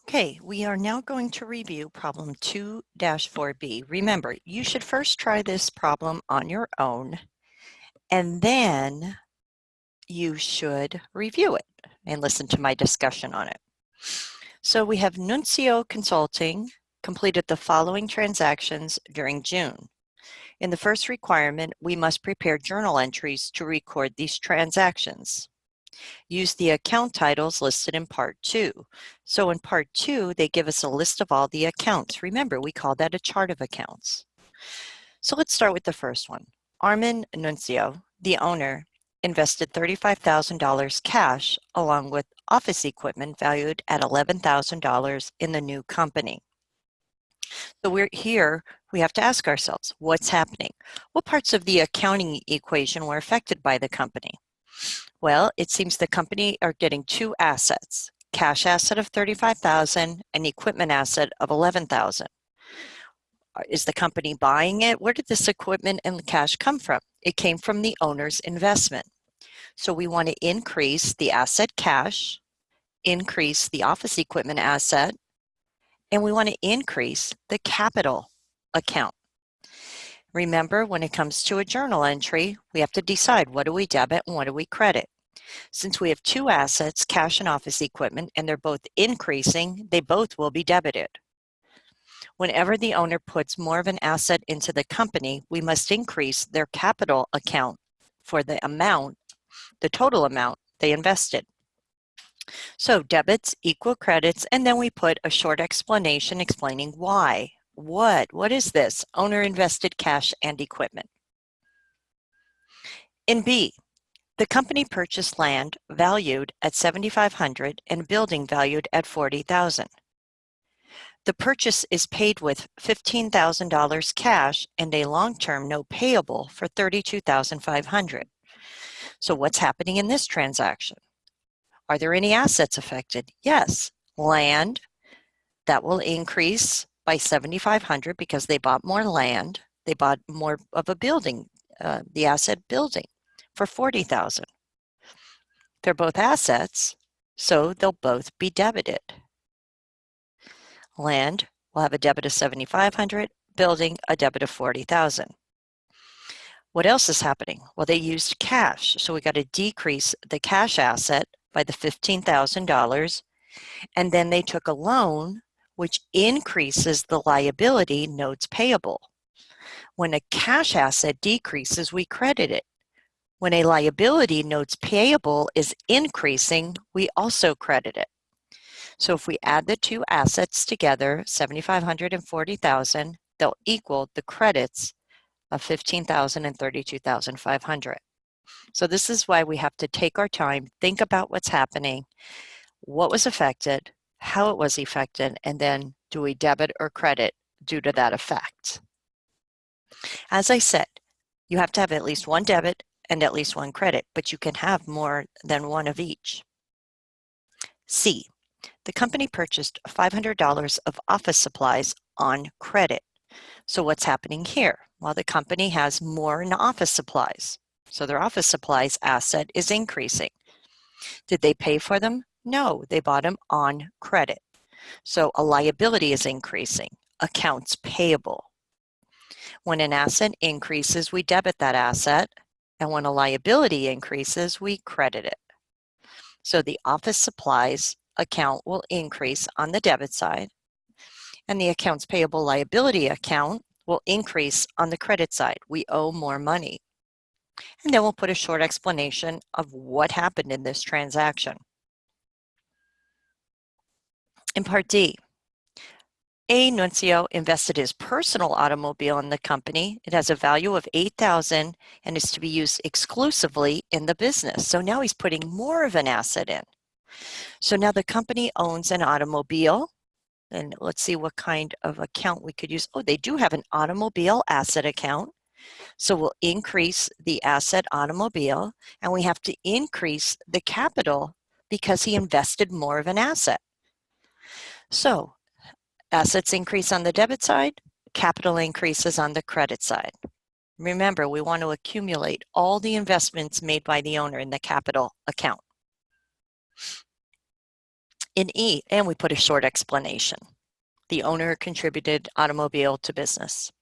Okay, we are now going to review problem 2-4B. Remember, you should first try this problem on your own, and then you should review it and listen to my discussion on it. So we have Nuncio Consulting completed the following transactions during June. In the first requirement, we must prepare journal entries to record these transactions. Use the account titles listed in Part 2. So in Part 2, they give us a list of all the accounts. Remember, we call that a chart of accounts. So let's start with the first one. Armin Nuncio, the owner, invested $35,000 cash along with office equipment valued at $11,000 in the new company. So we have to ask ourselves, what's happening? What parts of the accounting equation were affected by the company? Well, it seems the company are getting two assets, cash asset of $35,000 and equipment asset of $11,000. Is the company buying it? Where did this equipment and the cash come from? It came from the owner's investment. So we want to increase the asset cash, increase the office equipment asset, and we want to increase the capital account. Remember, when it comes to a journal entry, we have to decide what do we debit and what do we credit. Since we have two assets, cash and office equipment, and they're both increasing, they both will be debited. Whenever the owner puts more of an asset into the company, we must increase their capital account for the amount, the total amount they invested. So debits equal credits, and then we put a short explanation explaining why. What is this? Owner invested cash and equipment. In B, the company purchased land valued at $7,500 and a building valued at $40,000. The purchase is paid with $15,000 cash and a long-term note payable for $32,500. So what's happening in this transaction? Are there any assets affected? Yes. Land, that will increase by $7,500 because they bought more land. They bought more of a building, the asset building, for $40,000. They're both assets, so they'll both be debited. Land will have a debit of $7,500, building a debit of $40,000. What else is happening? Well, they used cash, so we got to decrease the cash asset by the $15,000, and then they took a loan, which increases the liability notes payable. When a cash asset decreases, we credit it. When a liability notes payable is increasing, we also credit it. So if we add the two assets together, $7,500 and $40,000, they'll equal the credits of $15,000 and $32,500. So this is why we have to take our time, think about what's happening, what was affected, how it was affected, and then do we debit or credit due to that effect. As I said, you have to have at least one debit and at least one credit, but you can have more than one of each. C, the company purchased $500 of office supplies on credit. So what's happening here? Well, the company has more in office supplies. So their office supplies asset is increasing. Did they pay for them? No, they bought them on credit. So a liability is increasing, accounts payable. When an asset increases, we debit that asset, and when a liability increases, we credit it. So the office supplies account will increase on the debit side, and the accounts payable liability account will increase on the credit side. We owe more money. And then we'll put a short explanation of what happened in this transaction. In Part D, A. Nuncio invested his personal automobile in the company. It has a value of $8,000 and is to be used exclusively in the business. So now he's putting more of an asset in. So now the company owns an automobile. And let's see what kind of account we could use. Oh, they do have an automobile asset account. So we'll increase the asset automobile, and we have to increase the capital because he invested more of an asset. So assets increase on the debit side, capital increases on the credit side. Remember, we want to accumulate all the investments made by the owner in the capital account. In E, and we put a short explanation. The owner contributed automobile to business.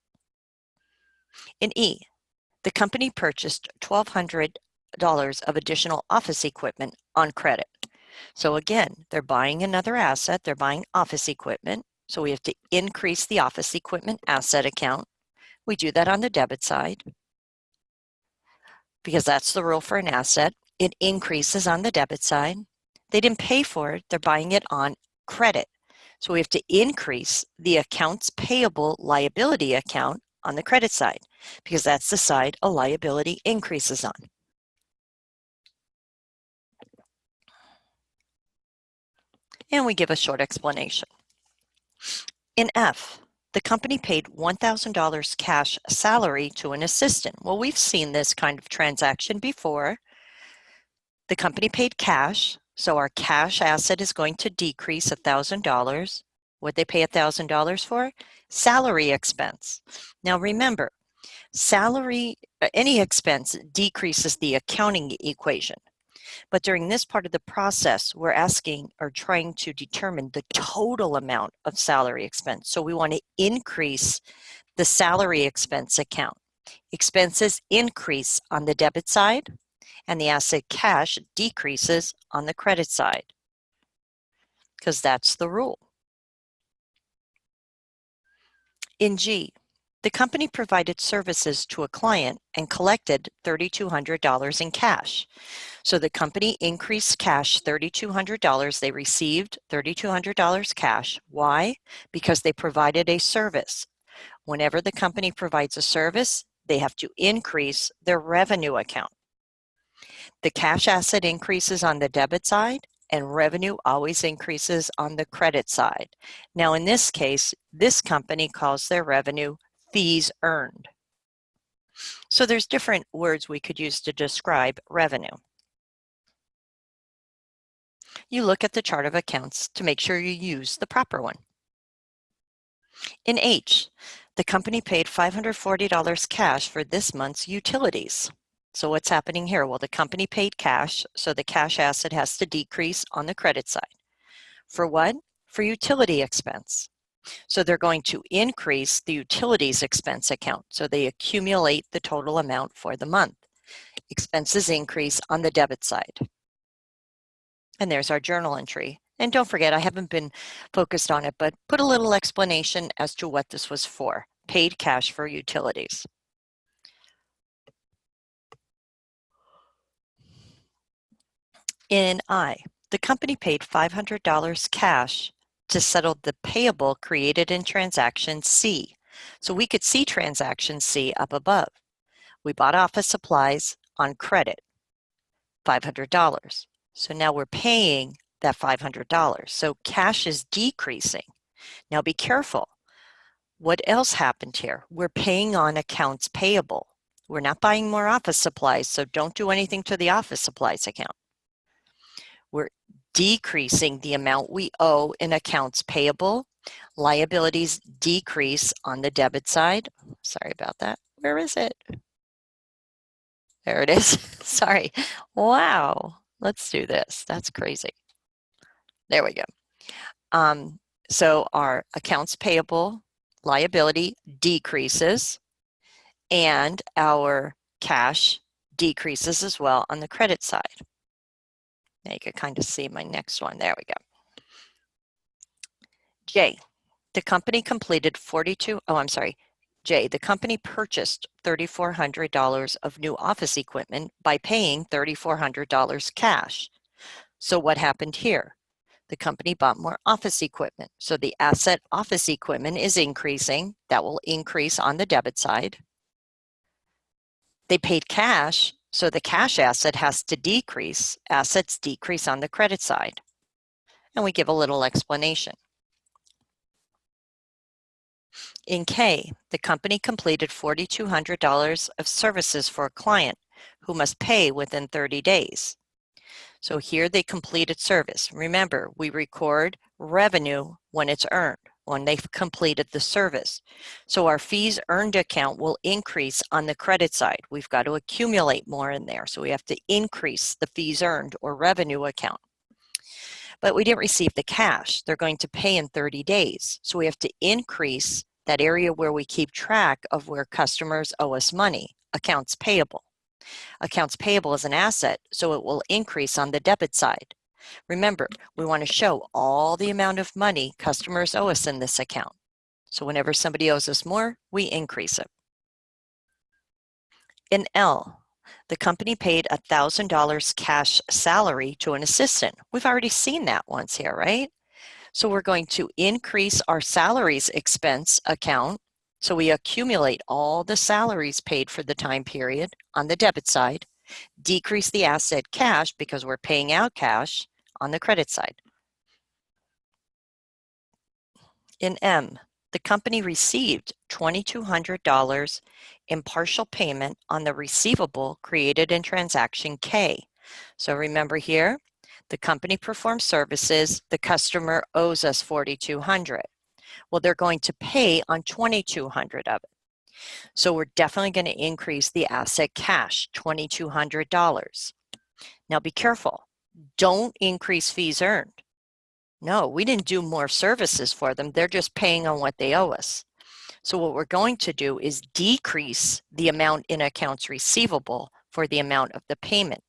In E, the company purchased $1,200 of additional office equipment on credit. So again, they're buying another asset, they're buying office equipment, so we have to increase the office equipment asset account. We do that on the debit side because that's the rule for an asset. It increases on the debit side. They didn't pay for it, they're buying it on credit. So we have to increase the accounts payable liability account on the credit side because that's the side a liability increases on. And we give a short explanation. In F, the company paid $1,000 cash salary to an assistant. Well, we've seen this kind of transaction before. The company paid cash, so our cash asset is going to decrease $1,000. What they pay $1,000 for? Salary expense. Now remember, any expense decreases the accounting equation. But during this part of the process, we're asking or trying to determine the total amount of salary expense. So we want to increase the salary expense account. Expenses increase on the debit side, and the asset cash decreases on the credit side, because that's the rule. In G, the company provided services to a client and collected $3,200 in cash. So the company increased cash $3,200. They received $3,200 cash. Why? Because they provided a service. Whenever the company provides a service, they have to increase their revenue account. The cash asset increases on the debit side, and revenue always increases on the credit side. Now, in this case, this company calls their revenue fees earned. So there's different words we could use to describe revenue. You look at the chart of accounts to make sure you use the proper one. In H, the company paid $540 cash for this month's utilities. So what's happening here? Well, the company paid cash, so the cash asset has to decrease on the credit side. For what? For utility expense. So they're going to increase the utilities expense account, so they accumulate the total amount for the month. Expenses increase on the debit side. And there's our journal entry. And don't forget, I haven't been focused on it, but put a little explanation as to what this was for. Paid cash for utilities. In I, the company paid $500 cash to settle the payable created in transaction C. So we could see transaction C up above. We bought office supplies on credit, $500. So now we're paying that $500. So cash is decreasing. Now be careful. What else happened here? We're paying on accounts payable. We're not buying more office supplies, so don't do anything to the office supplies account. We're decreasing the amount we owe in accounts payable. Liabilities decrease on the debit side. Sorry about that. Where is it? There it is. Sorry. Wow. Let's do this. That's crazy. There we go. So our accounts payable liability decreases, and our cash decreases as well on the credit side. Now you can kind of see my next one. There we go. J, the company completed J, the company purchased $3,400 of new office equipment by paying $3,400 cash. So what happened here? The company bought more office equipment. So the asset office equipment is increasing. That will increase on the debit side. They paid cash, so the cash asset has to decrease. Assets decrease on the credit side. And we give a little explanation. In K, the company completed $4,200 of services for a client who must pay within 30 days. So here they completed service. Remember, we record revenue when it's earned, when they've completed the service. So our fees earned account will increase on the credit side. We've got to accumulate more in there. So we have to increase the fees earned or revenue account. but we didn't receive the cash. They're going to pay in 30 days. So we have to increase that area where we keep track of where customers owe us money, accounts payable. Accounts payable is an asset, so it will increase on the debit side. Remember, we want to show all the amount of money customers owe us in this account. So whenever somebody owes us more, we increase it. In L, the company paid $1,000 cash salary to an assistant. We've already seen that once here, right? So we're going to increase our salaries expense account. So we accumulate all the salaries paid for the time period on the debit side, decrease the asset cash because we're paying out cash on the credit side. In M, the company received $2,200 in partial payment on the receivable created in transaction K. So remember here, the company performs services, the customer owes us $4,200. Well, they're going to pay on $2,200 of it. So we're definitely going to increase the asset cash, $2,200. Now be careful. Don't increase fees earned. No, we didn't do more services for them. They're just paying on what they owe us. So what we're going to do is decrease the amount in accounts receivable for the amount of the payment.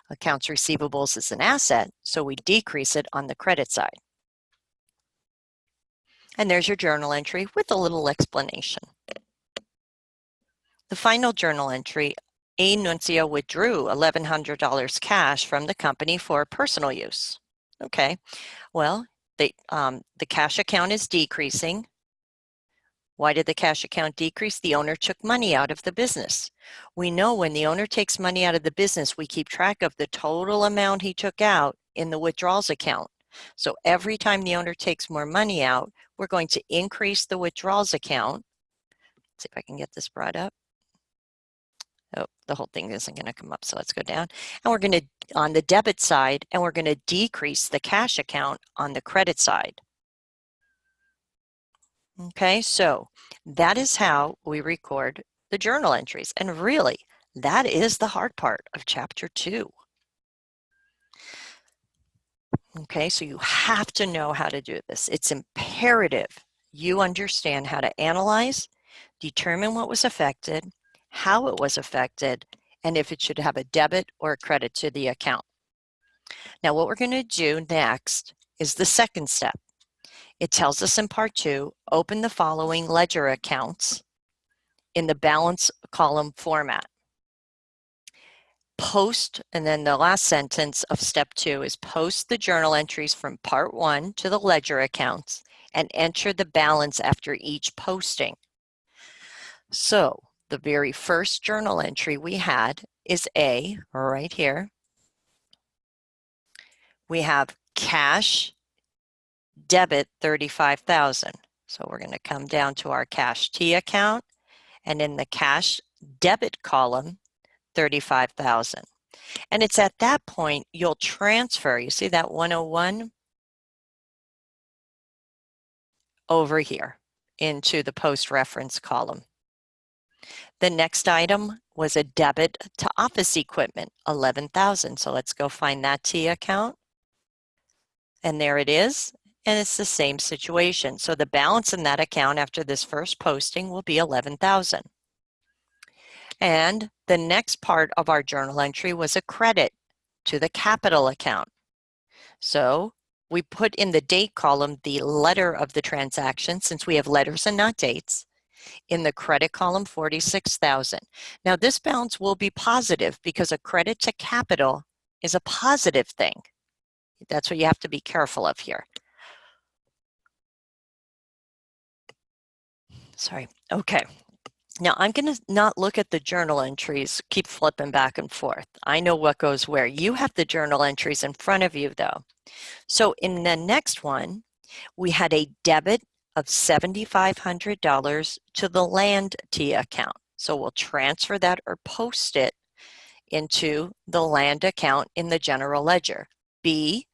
Accounts receivables is an asset, so we decrease it on the credit side. And there's your journal entry with a little explanation. The final journal entry, A. Nuncio withdrew $1,100 cash from the company for personal use. Okay, well, the cash account is decreasing. Why did the cash account decrease? The owner took money out of the business. We know when the owner takes money out of the business, we keep track of the total amount he took out in the withdrawals account. So every time the owner takes more money out, we're going to increase the withdrawals account. Let's see if I can get this brought up. Oh, the whole thing isn't going to come up, so let's go down. And we're going to, on the debit side, and we're going to decrease the cash account on the credit side. Okay, so that is how we record the journal entries. And really, that is the hard part of Chapter 2. Okay, so you have to know how to do this. It's imperative you understand how to analyze, determine what was affected, how it was affected, and if it should have a debit or a credit to the account. Now, what we're going to do next is the second step. It tells us in Part 2, open the following ledger accounts in the balance column format. Post, and then the last sentence of Step 2 is post the journal entries from Part 1 to the ledger accounts and enter the balance after each posting. So the very first journal entry we had is A, right here. We have cash debit 35,000. So we're going to come down to our cash T account, and in the cash debit column, 35,000. And it's at that point you'll transfer, you see that 101 over here into the post reference column. The next item was a debit to office equipment, 11,000. So let's go find that T account. And there it is. And it's the same situation. So the balance in that account after this first posting will be 11,000. And the next part of our journal entry was a credit to the capital account. So we put in the date column the letter of the transaction, since we have letters and not dates. In the credit column, 46,000. Now this balance will be positive because a credit to capital is a positive thing. That's what you have to be careful of here. Sorry. Okay. Now I'm going to not look at the journal entries, keep flipping back and forth. I know what goes where. You have the journal entries in front of you though. So in the next one, we had a debit of $7,500 to the land T account. So we'll transfer that or post it into the land account in the general ledger. B,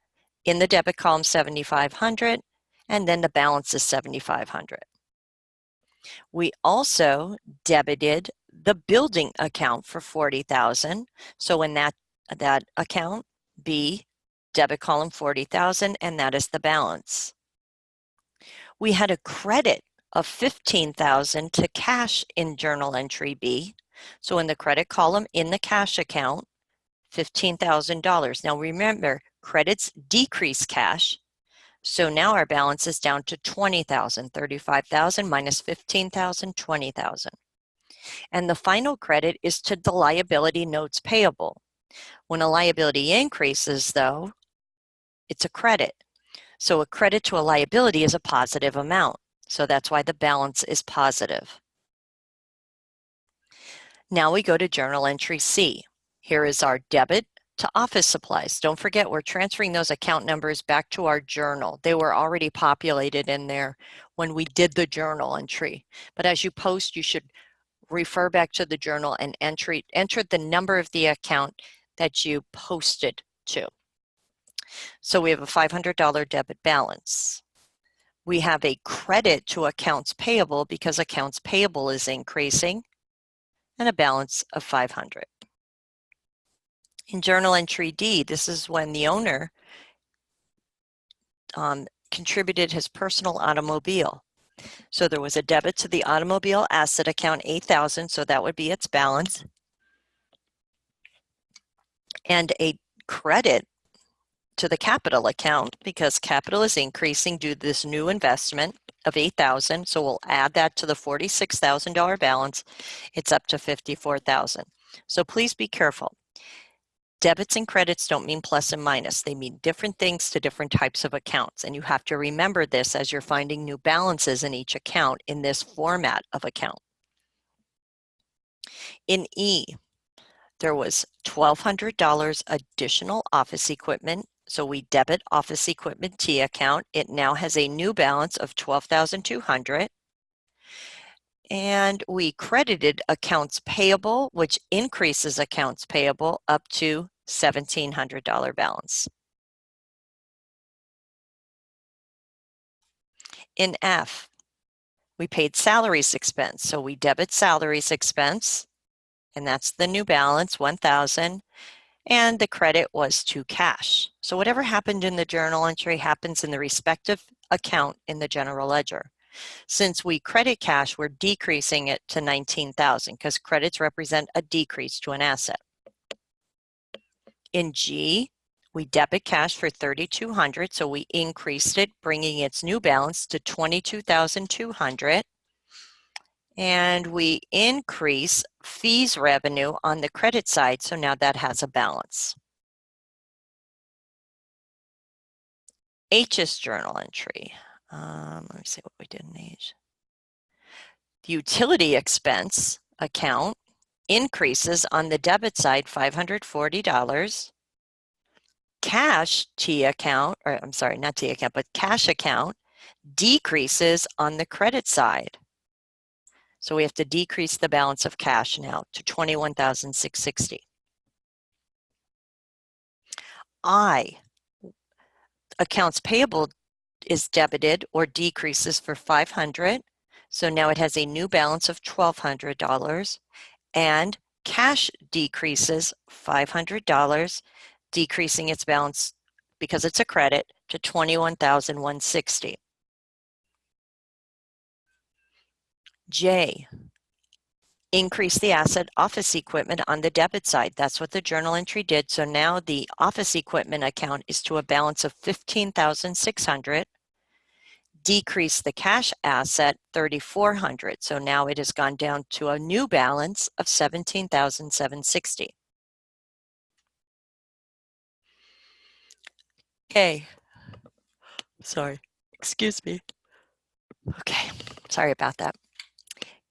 in the debit column, 7,500, and then the balance is 7,500. We also debited the building account for 40,000. So in that account, B, debit column 40,000, and that is the balance. We had a credit of 15,000 to cash in journal entry B. So in the credit column in the cash account, $15,000. Now remember, credits decrease cash. So now our balance is down to 20,000, 35,000 minus 15,000, 20,000. And the final credit is to the liability notes payable. When a liability increases, though, it's a credit. So a credit to a liability is a positive amount. So that's why the balance is positive. Now we go to journal entry C. Here is our debit to office supplies. Don't forget, we're transferring those account numbers back to our journal. They were already populated in there when we did the journal entry. But as you post, you should refer back to the journal and enter the number of the account that you posted to. So we have a $500 debit balance. We have a credit to accounts payable because accounts payable is increasing, and a balance of 500. In journal entry D, this is when the owner contributed his personal automobile. So there was a debit to the automobile asset account, 8,000, so that would be its balance, and a credit to the capital account because capital is increasing due to this new investment of 8,000. So we'll add that to the $46,000 balance. It's up to 54,000. So please be careful. Debits and credits don't mean plus and minus. They mean different things to different types of accounts. And you have to remember this as you're finding new balances in each account in this format of account. In E, there was $1,200 additional office equipment. So we debit office equipment T account. It now has a new balance of $12,200. And we credited accounts payable, which increases accounts payable up to $1,700 balance. In F, we paid salaries expense. So we debit salaries expense, and that's the new balance, $1,000. And the credit was to cash. So whatever happened in the journal entry happens in the respective account in the general ledger. Since we credit cash, we're decreasing it to 19,000 because credits represent a decrease to an asset. In G, we debit cash for 3,200, so we increased it, bringing its new balance to 22,200. And we increase fees revenue on the credit side, so now that has a balance. H's journal entry. Let me see what we did in H. The utility expense account increases on the debit side $540. Cash T account, or I'm sorry, not T account, but cash account decreases on the credit side. So we have to decrease the balance of cash now to $21,660. I, accounts payable is debited or decreases for $500. So now it has a new balance of $1,200, and cash decreases $500, decreasing its balance because it's a credit to $21,160. J, increase the asset office equipment on the debit side. That's what the journal entry did. So now the office equipment account is to a balance of $15,600. Decrease the cash asset $3,400. So now it has gone down to a new balance of $17,760. Okay. Sorry. Excuse me. Okay. Sorry about that.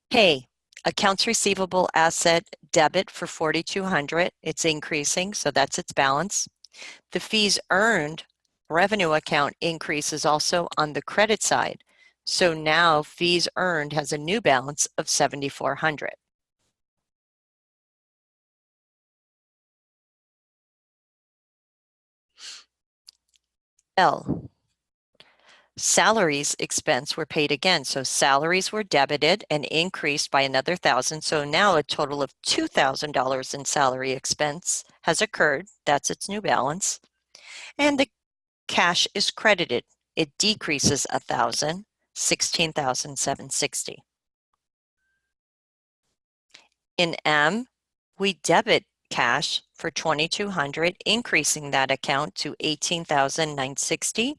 K, accounts receivable asset debit for $4,200. It's increasing, so that's its balance. The fees earned revenue account increases also on the credit side. So now fees earned has a new balance of $7,400. L, salaries expense were paid again. So salaries were debited and increased by another $1,000. So now a total of $2,000 in salary expense has occurred. That's its new balance. And the cash is credited. It decreases 1,000, 16,760. In M, we debit cash for 2,200, increasing that account to 18,960.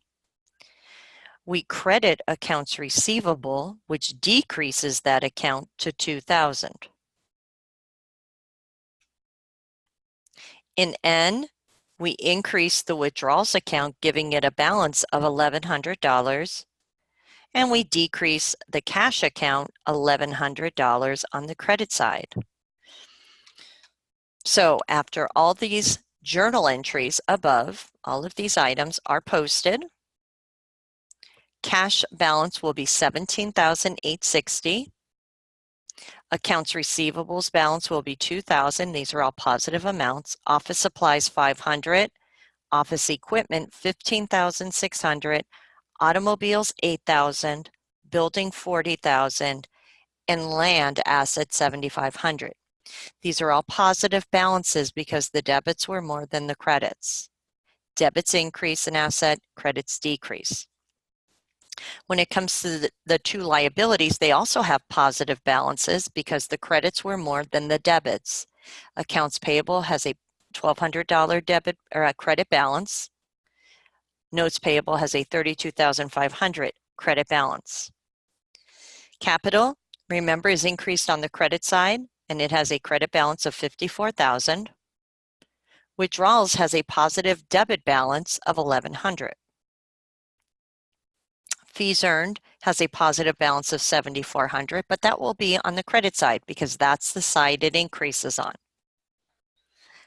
We credit accounts receivable, which decreases that account to 2,000. In N, we increase the withdrawals account, giving it a balance of $1,100, and we decrease the cash account $1,100 on the credit side. So after all these journal entries above, all of these items are posted, cash balance will be $17,860. Accounts receivables balance will be $2,000. These are all positive amounts. Office supplies $500. Office equipment $15,600. Automobiles $8,000. Building $40,000. And land assets $7,500. These are all positive balances because the debits were more than the credits. Debits increase in asset, credits decrease. When it comes to the two liabilities, they also have positive balances because the credits were more than the debits. Accounts payable has a $1,200 debit or a credit balance. Notes payable has a $32,500 credit balance. Capital, remember, is increased on the credit side, and it has a credit balance of $54,000. Withdrawals has a positive debit balance of $1,100. Fees earned has a positive balance of $7,400, but that will be on the credit side because that's the side it increases on.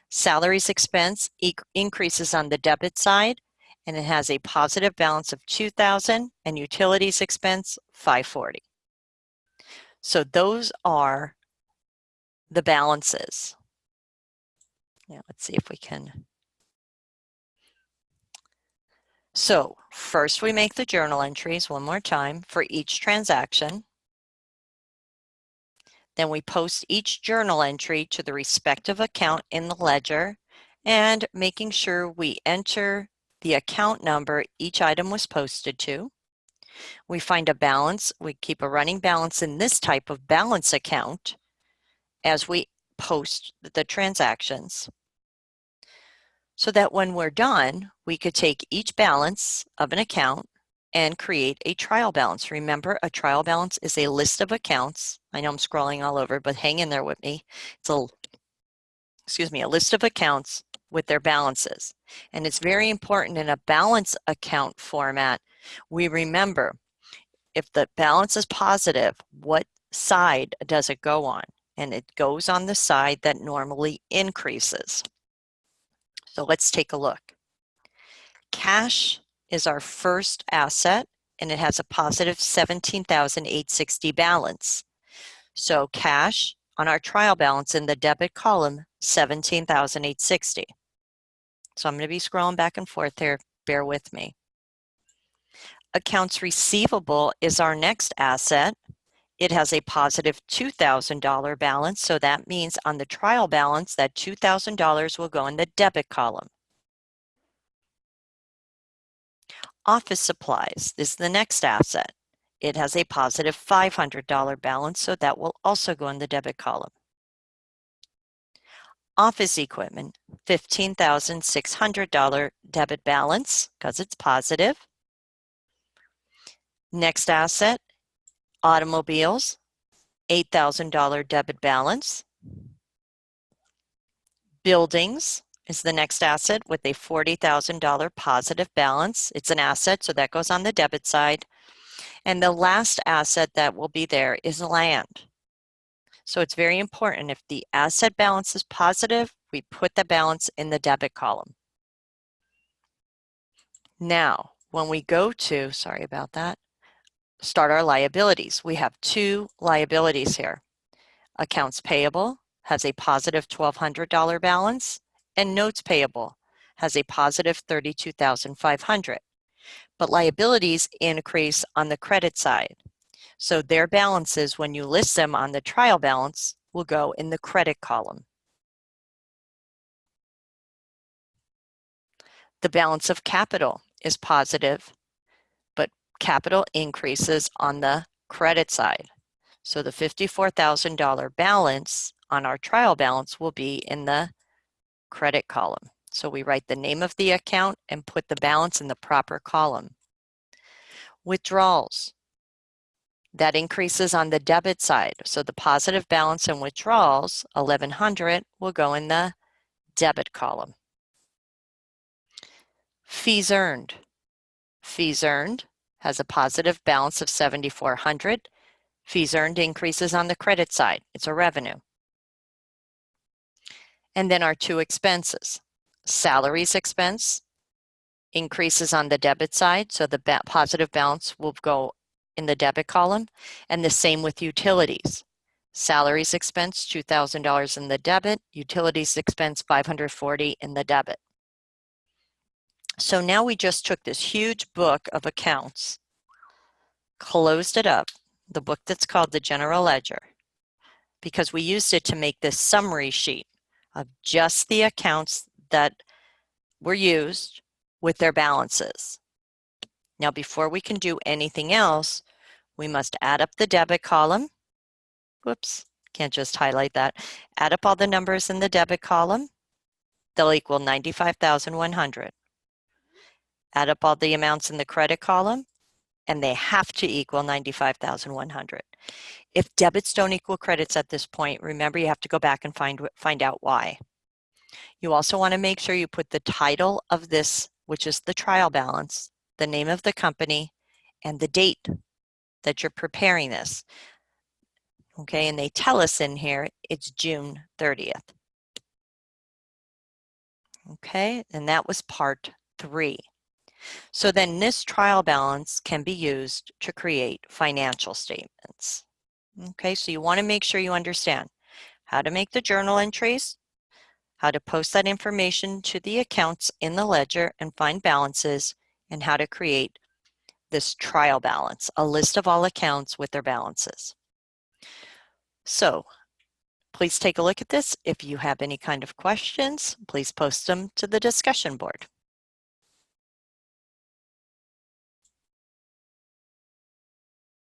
Salaries expense increases on the debit side, and it has a positive balance of $2,000, and utilities expense $540. So those are the balances. Now let's see if we can. So first we make the journal entries one more time for each transaction. Then we post each journal entry to the respective account in the ledger and making sure we enter the account number each item was posted to. We find a balance. We keep a running balance in this type of balance account as we post the transactions, so that when we're done, we could take each balance of an account and create a trial balance. Remember, a trial balance is a list of accounts. I know I'm scrolling all over, but hang in there with me. It's a list of accounts with their balances. And it's very important in a balance account format, we remember if the balance is positive, what side does it go on? And it goes on the side that normally increases. So let's take a look. Cash is our first asset, and it has a positive $17,860 balance. So cash on our trial balance in the debit column, $17,860. So I'm going to be scrolling back and forth here. Bear with me. Accounts receivable is our next asset. It has a positive $2,000 balance, so that means on the trial balance, that $2,000 will go in the debit column. Office supplies is the next asset. It has a positive $500 balance, so that will also go in the debit column. Office equipment, $15,600 debit balance because it's positive. Next asset, automobiles, $8,000 debit balance. Buildings is the next asset with a $40,000 positive balance. It's an asset, so that goes on the debit side. And the last asset that will be there is land. So it's very important. If the asset balance is positive, we put the balance in the debit column. Now, when we go to, sorry about that, start our liabilities, we have two liabilities here. Accounts payable has a positive $1,200 balance, and notes payable has a positive $32,500. But liabilities increase on the credit side. So their balances, when you list them on the trial balance, will go in the credit column. The balance of capital is positive, but capital increases on the credit side. So the $54,000 balance on our trial balance will be in the credit column. So we write the name of the account and put the balance in the proper column. Withdrawals. That increases on the debit side. So the positive balance in withdrawals, $1,100, will go in the debit column. Fees earned. Fees earned has a positive balance of $7,400. Fees earned increases on the credit side. It's a revenue. And then our two expenses. Salaries expense increases on the debit side, so the positive balance will go in the debit column, and the same with utilities. Salaries expense, $2,000 in the debit, utilities expense, $540 in the debit. So now we just took this huge book of accounts, closed it up, the book that's called the General Ledger, because we used it to make this summary sheet of just the accounts that were used with their balances. Now, before we can do anything else, we must add up the debit column. Whoops, can't just highlight that. Add up all the numbers in the debit column. They'll equal $95,100. Add up all the amounts in the credit column, and they have to equal $95,100. If debits don't equal credits at this point, remember you have to go back and find out why. You also want to make sure you put the title of this, which is the trial balance, the name of the company, and the date that you're preparing this. Okay, and they tell us in here it's June 30th. Okay, and that was part 3. So then this trial balance can be used to create financial statements. Okay, so you want to make sure you understand how to make the journal entries, how to post that information to the accounts in the ledger and find balances, and how to create this trial balance, a list of all accounts with their balances. So please take a look at this. If you have any kind of questions, please post them to the discussion board.